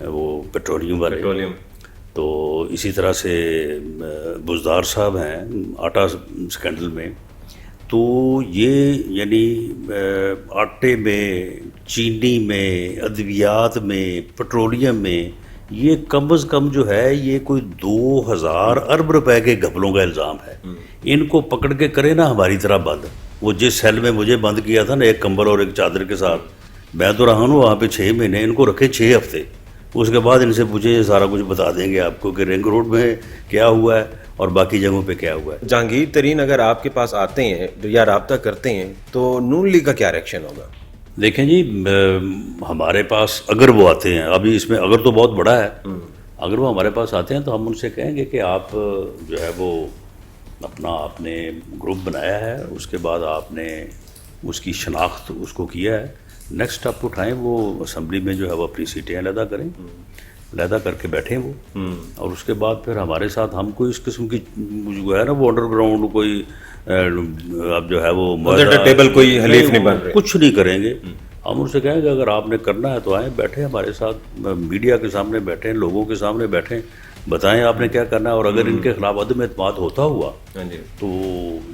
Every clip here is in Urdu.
وہ پیٹرولیم والے. پیٹرولیم. تو اسی طرح سے بزدار صاحب ہیں آٹا سکینڈل میں. تو یہ یعنی آٹے میں، چینی میں، ادویات میں، پیٹرولیم میں، یہ کم از کم جو ہے یہ کوئی 2000 ارب روپے کے گھپلوں کا الزام ہے. ان کو پکڑ کے کرے نا ہماری طرح بند. وہ جس سیل میں مجھے بند کیا تھا نا ایک کمبل اور ایک چادر کے ساتھ، میں تو رہا ہوں وہاں پہ 6 مہینے، ان کو رکھے 6 ہفتے. اس کے بعد ان سے پوچھے یہ سارا کچھ بتا دیں گے آپ کو کہ رنگ روڈ میں کیا ہوا ہے اور باقی جگہوں پہ کیا ہوا ہے. جہانگیر ترین اگر آپ کے پاس آتے ہیں یا رابطہ کرتے ہیں تو نون لیگ کا کیا ریئیکشن ہوگا؟ دیکھیں جی، ہمارے پاس اگر وہ آتے ہیں، ابھی اس میں اگر تو بہت بڑا ہے، اگر وہ ہمارے پاس آتے ہیں تو ہم ان سے کہیں گے کہ آپ جو ہے وہ اپنا آپ نے گروپ بنایا ہے، اس کے بعد آپ نے اس کی شناخت اس کو کیا ہے، نیکسٹ اسٹیپ اٹھائیں، وہ اسمبلی میں جو ہے وہ اپنی سیٹیں علیحدہ کریں، علیحدہ کر کے بیٹھیں وہ، اور اس کے بعد پھر ہمارے ساتھ ہم کوئی اس قسم کی جو ہے نا وہ انڈر گراؤنڈ کوئی اب جو ہے وہ ٹیبل کوئی حلیف نہیں بن رہے، کچھ نہیں کریں گے. ہم ان سے کہیں گے اگر آپ نے کرنا ہے تو آئیں، بیٹھیں ہمارے ساتھ، میڈیا کے سامنے بیٹھیں، لوگوں کے سامنے بیٹھیں، بتائیں آپ نے کیا کرنا ہے. اور اگر ان کے خلاف عدم اعتماد ہوتا ہوا تو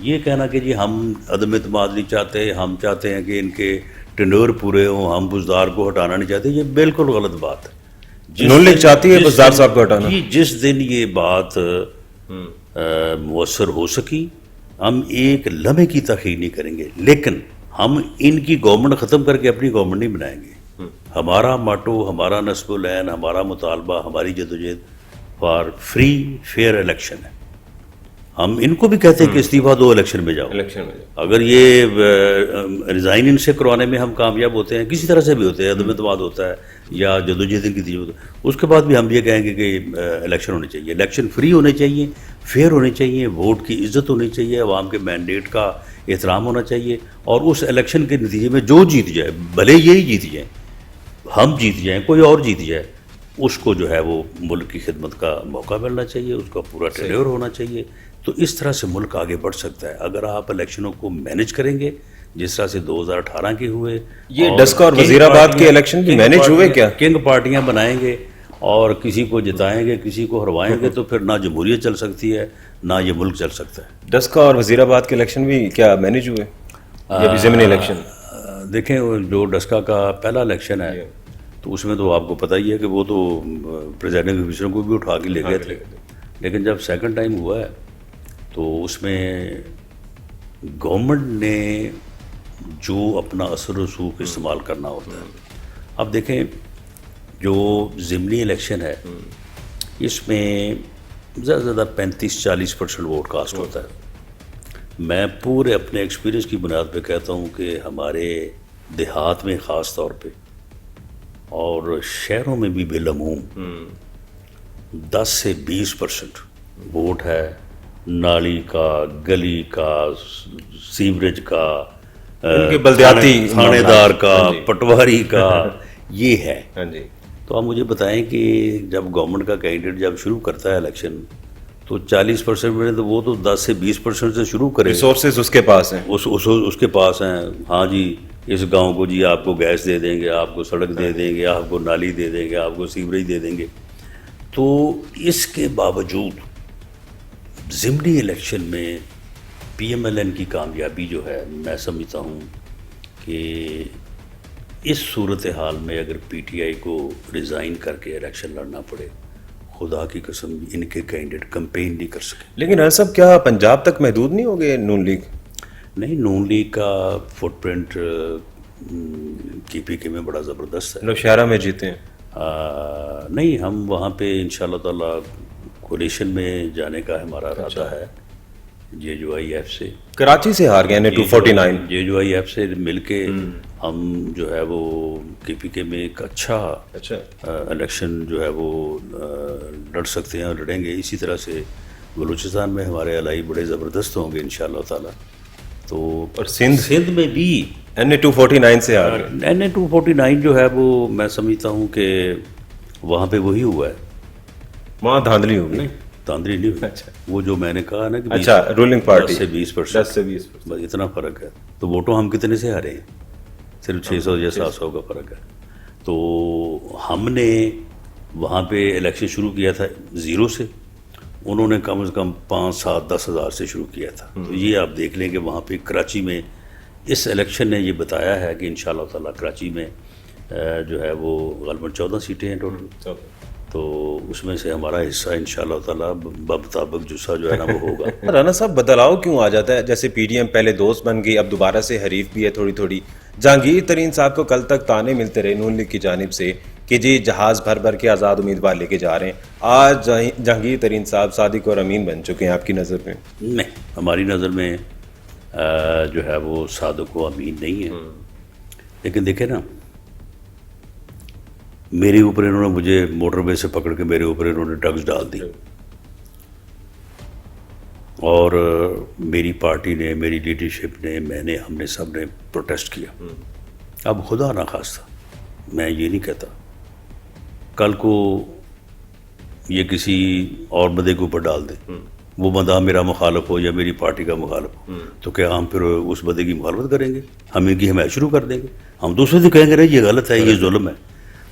یہ کہنا کہ جی ہم عدم اعتماد نہیں چاہتے، ہم چاہتے ہیں کہ ان کے ٹینور پورے ہوں، ہم بزدار کو ہٹانا نہیں چاہتے، یہ بالکل غلط بات ہے. نون لیگ چاہتی ہے بزدار صاحب کو ہٹانا. جس دن یہ بات مؤثر ہو سکی ہم ایک لمحے کی تاخیر نہیں کریں گے، لیکن ہم ان کی گورنمنٹ ختم کر کے اپنی گورنمنٹ نہیں بنائیں گے. ہمارا ماٹو، ہمارا نصب العین، ہمارا مطالبہ، ہماری جدوجہد فار فری فیئر الیکشن ہے. ہم ان کو بھی کہتے ہیں کہ استعفیٰ دو، الیکشن میں جاؤ. اگر یہ ریزائن ان سے کروانے میں ہم کامیاب ہوتے ہیں، کسی طرح سے بھی ہوتے ہیں، عدم اعتماد ہوتا ہے یا جدوجہد کی تجویز ہوتا ہے، اس کے بعد بھی ہم یہ کہیں گے کہ الیکشن ہونے چاہیے، الیکشن فری ہونے چاہیے، فیئر ہونے چاہیے، ووٹ کی عزت ہونی چاہیے، عوام کے مینڈیٹ کا احترام ہونا چاہیے، اور اس الیکشن کے نتیجے میں جو جیت جائے، بھلے یہی جیت جائیں، ہم جیت جائیں، کوئی اور جیت جائے، اس کو جو ہے وہ ملک کی خدمت کا موقع ملنا چاہیے، اس کا پورا ٹینیور ہونا چاہیے. تو اس طرح سے ملک آگے بڑھ سکتا ہے اگر آپ الیکشنوں کو مینج کریں گے جس طرح سے 2018 کے ہوئے. یہ ڈسکا اور وزیر آباد کے الیکشن بھی مینج ہوئے کیا؟ کنگ پارٹیاں بنائیں گے اور کسی کو جتائیں گے، کسی کو ہروائیں گے، تو پھر نہ جمہوریت چل سکتی ہے نہ یہ ملک چل سکتا ہے. ڈسکا اور وزیر آباد کے الیکشن بھی کیا مینج ہوئے؟ یہ بھی ضمنی الیکشن. دیکھیں جو ڈسکا کا پہلا الیکشن ہے تو اس میں تو آپ کو پتہ ہی ہے کہ وہ تو پریزائڈنگ آفیسروں کو بھی اٹھا کے لے گئے تھے، لیکن جب سیکنڈ ٹائم ہوا ہے تو اس میں گورنمنٹ نے جو اپنا اثر و رسوخ استعمال کرنا ہوتا ہے. اب دیکھیں جو ضمنی الیکشن ہے اس میں زیادہ سے زیادہ 35-40% ووٹ کاسٹ ہوتا ہے. میں پورے اپنے ایکسپیرینس کی بنیاد پہ کہتا ہوں کہ ہمارے دیہات میں خاص طور پہ اور شہروں میں بھی بالعموم 10 سے 20% ووٹ ہے نالی کا، گلی کا، سیوریج کا، بلدیاتی تھانے دار کا، پٹواری کا، یہ ہے. جی تو آپ مجھے بتائیں کہ جب گورنمنٹ کا کینڈیڈیٹ جب شروع کرتا ہے الیکشن تو 40% میں تو وہ تو 10 سے 20% سے شروع کرے. ریسورسز اس کے پاس ہیں، اس کے پاس ہیں. ہاں جی اس گاؤں کو جی آپ کو گیس دے دیں گے، آپ کو سڑک دے دیں گے، آپ کو نالی دے دیں گے، آپ کو سیوریج دے دیں گے. تو اس کے باوجود ضمنی الیکشن میں پی ایم ایل این کی کامیابی جو ہے میں سمجھتا ہوں کہ اس صورتحال میں اگر پی ٹی آئی کو ریزائن کر کے الیکشن لڑنا پڑے، خدا کی قسم ان کے کینڈیڈیٹ کمپین نہیں کر سکے. لیکن ارسب کیا پنجاب تک محدود نہیں ہو گئے نون لیگ؟ نہیں، نون لیگ کا فٹ پرنٹ کے پی کے میں بڑا زبردست ہے. نوشہرہ میں جیتے ہیں. نہیں، ہم وہاں پہ انشاءاللہ تعالیٰ کولیشن میں جانے کا ہمارا ارادہ ہے. جے جو آئی ایف سے کراچی سے ہار گئے ہیں 249. جے جو آئی ایف سے مل کے ہم جو ہے وہ کے پی کے میں ایک اچھا الیکشن جو ہے وہ لڑ سکتے ہیں اور لڑیں گے. اسی طرح سے بلوچستان میں ہمارے الائی بڑے زبردست ہوں گے انشاءاللہ تعالیٰ. تو اور سندھ میں بھی NA249 سے ہار گئے. NA249 جو ہے وہ میں سمجھتا ہوں کہ وہاں پہ وہی ہوا ہے، وہاں دھاندلی ہو گئی. تاندری نہیں ہوئی. وہ جو میں نے کہا نا کہ اچھا رولنگ پارٹی 10 سے 20%، بس اتنا فرق ہے. تو ووٹوں ہم کتنے سے ہارے ہیں؟ صرف 600 یا 700 کا فرق ہے. تو ہم نے وہاں پہ الیکشن شروع کیا تھا 0 سے، انہوں نے کم از کم 5, 7, 10 ہزار سے شروع کیا تھا. تو یہ آپ دیکھ لیں کہ وہاں پہ کراچی میں اس الیکشن نے یہ بتایا ہے کہ انشاءاللہ تعالیٰ کراچی میں جو ہے وہ غالباً 14 سیٹیں ہیں ٹوٹل، تو اس میں سے ہمارا حصہ انشاءاللہ تعالیٰ بمطابق جسا جو ہے نا وہ ہوگا. رانا صاحب بدلاؤ کیوں آ جاتا ہے؟ جیسے پی ڈی ایم پہلے دوست بن گئی، اب دوبارہ سے حریف بھی ہے تھوڑی تھوڑی. جہانگیر ترین صاحب کو کل تک تانے ملتے رہے نون لیگ کی جانب سے کہ جی جہاز بھر بھر کے آزاد امیدوار لے کے جا رہے ہیں. آج جہانگیر ترین صاحب صادق اور امین بن چکے ہیں، آپ کی نظر میں؟ نہیں، ہماری نظر میں جو ہے وہ صادق و امین نہیں ہے. لیکن دیکھیں نا، میرے اوپر انہوں نے مجھے موٹر وے سے پکڑ کے میرے اوپر انہوں نے ڈرگز ڈال دی، اور میری پارٹی نے، میری لیڈرشپ نے، میں نے، ہم نے سب نے پروٹیسٹ کیا. اب خدا نخواستہ میں یہ نہیں کہتا کل کو یہ کسی اور بندے کے اوپر ڈال دے، وہ بندہ میرا مخالف ہو یا میری پارٹی کا مخالف ہو، تو کیا ہم پھر اس بندے کی مخالفت کریں گے؟ ہم ان کی حمایت شروع کر دیں گے؟ ہم دوسرے سے کہیں گے نہیں یہ غلط ہے، یہ ظلم ہے.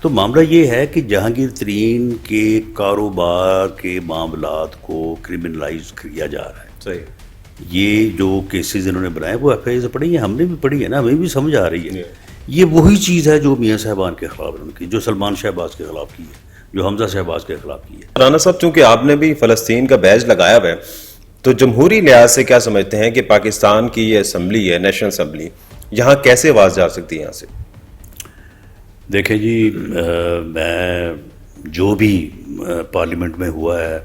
تو معاملہ یہ ہے کہ جہانگیر ترین کے کاروبار کے معاملات کو کرمنلائز کیا جا رہا ہے. صحیح. یہ جو کیسز انہوں نے بنائے وہ ایف آئی آئی سے پڑھی ہیں، ہم نے بھی پڑھی ہے نا، ہمیں بھی سمجھ آ رہی ہے. یہ وہی چیز ہے جو میاں صاحبان کے خلاف ان کی، جو سلمان شہباز کے خلاف کی ہے، جو حمزہ شہباز کے خلاف کی ہے. رانا صاحب چونکہ آپ نے بھی فلسطین کا بیج لگایا ہوا ہے، تو جمہوری لحاظ سے کیا سمجھتے ہیں کہ پاکستان کی یہ اسمبلی ہے، نیشنل اسمبلی، یہاں کیسے آواز جا سکتی ہے یہاں سے؟ دیکھیں جی، میں جو بھی پارلیمنٹ میں ہوا ہے،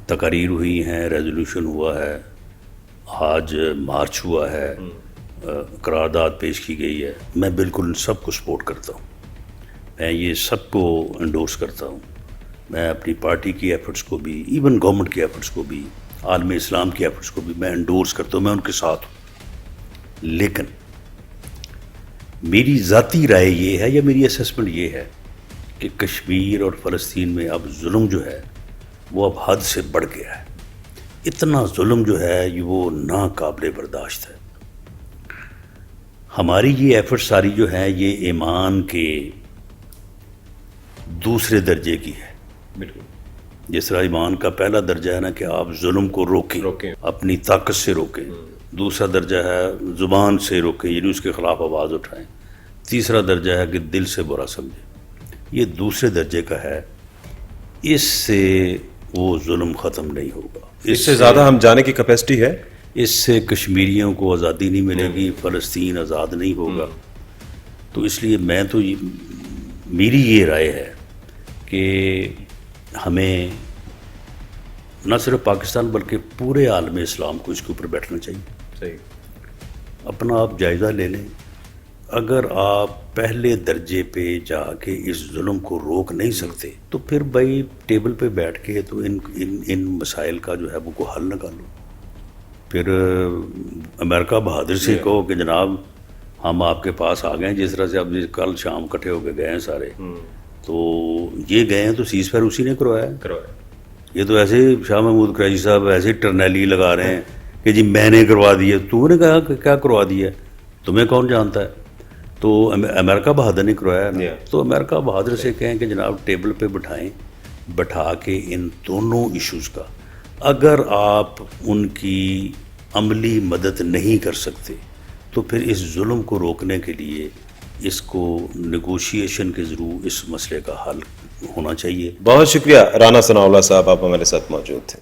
تقاریر ہوئی ہیں، ریزولوشن ہوا ہے، آج مارچ ہوا ہے، قرارداد پیش کی گئی ہے، میں بالکل ان سب کو سپورٹ کرتا ہوں. میں یہ سب کو انڈورس کرتا ہوں. میں اپنی پارٹی کی ایفرٹس کو بھی، ایون گورنمنٹ کی ایفرٹس کو بھی، عالم اسلام کی ایفرٹس کو بھی میں انڈورس کرتا ہوں، میں ان کے ساتھ ہوں. لیکن میری ذاتی رائے یہ ہے یا میری اسیسمنٹ یہ ہے کہ کشمیر اور فلسطین میں اب ظلم جو ہے وہ اب حد سے بڑھ گیا ہے. اتنا ظلم جو ہے یہ وہ ناقابل برداشت ہے. ہماری یہ ایفرٹ ساری جو ہے یہ ایمان کے دوسرے درجے کی ہے. بالکل. جس طرح ایمان کا پہلا درجہ ہے نا کہ آپ ظلم کو روکیں، اپنی طاقت سے روکیں. دوسرا درجہ ہے زبان سے روکیں، یعنی اس کے خلاف آواز اٹھائیں. تیسرا درجہ ہے کہ دل سے برا سمجھیں. یہ دوسرے درجے کا ہے. اس سے وہ ظلم ختم نہیں ہوگا. اس سے زیادہ ہم جانے کی کیپیسٹی ہے. اس سے کشمیریوں کو آزادی نہیں ملے گی، فلسطین آزاد نہیں ہوگا. تو اس لیے میں تو میری یہ رائے ہے کہ ہمیں نہ صرف پاکستان بلکہ پورے عالم اسلام کو اس کے اوپر بیٹھنا چاہیے. صحیح. اپنا آپ جائزہ لے لیں. اگر آپ پہلے درجے پہ جا کے اس ظلم کو روک نہیں سکتے تو پھر بھائی ٹیبل پہ بیٹھ کے تو ان مسائل کا جو ہے وہ کو حل نکالو. پھر امریکہ بہادر سے کہو کہ جناب ہم آپ کے پاس آ گئے ہیں، جس طرح سے اب کل شام اکٹھے ہو کے گئے ہیں سارے، تو یہ گئے ہیں تو سیز فائر اسی نے کروایا. یہ تو ایسے شاہ محمود قریشی صاحب ایسے ٹرنیلی لگا رہے ہیں کہ جی میں نے کروا دیا. تو نے کہا کہ کیا کروا دیا ہے، تمہیں کون جانتا ہے؟ تو امریکہ بہادر نے کروایا. تو امریکہ بہادر سے کہیں کہ جناب ٹیبل پہ بٹھائیں، بٹھا کے ان دونوں ایشوز کا، اگر آپ ان کی عملی مدد نہیں کر سکتے تو پھر اس ظلم کو روکنے کے لیے اس کو نیگوشیشن کے ضرور اس مسئلے کا حل ہونا چاہیے. بہت شکریہ رانا ثناء اللہ صاحب، آپ ہمارے ساتھ موجود تھے.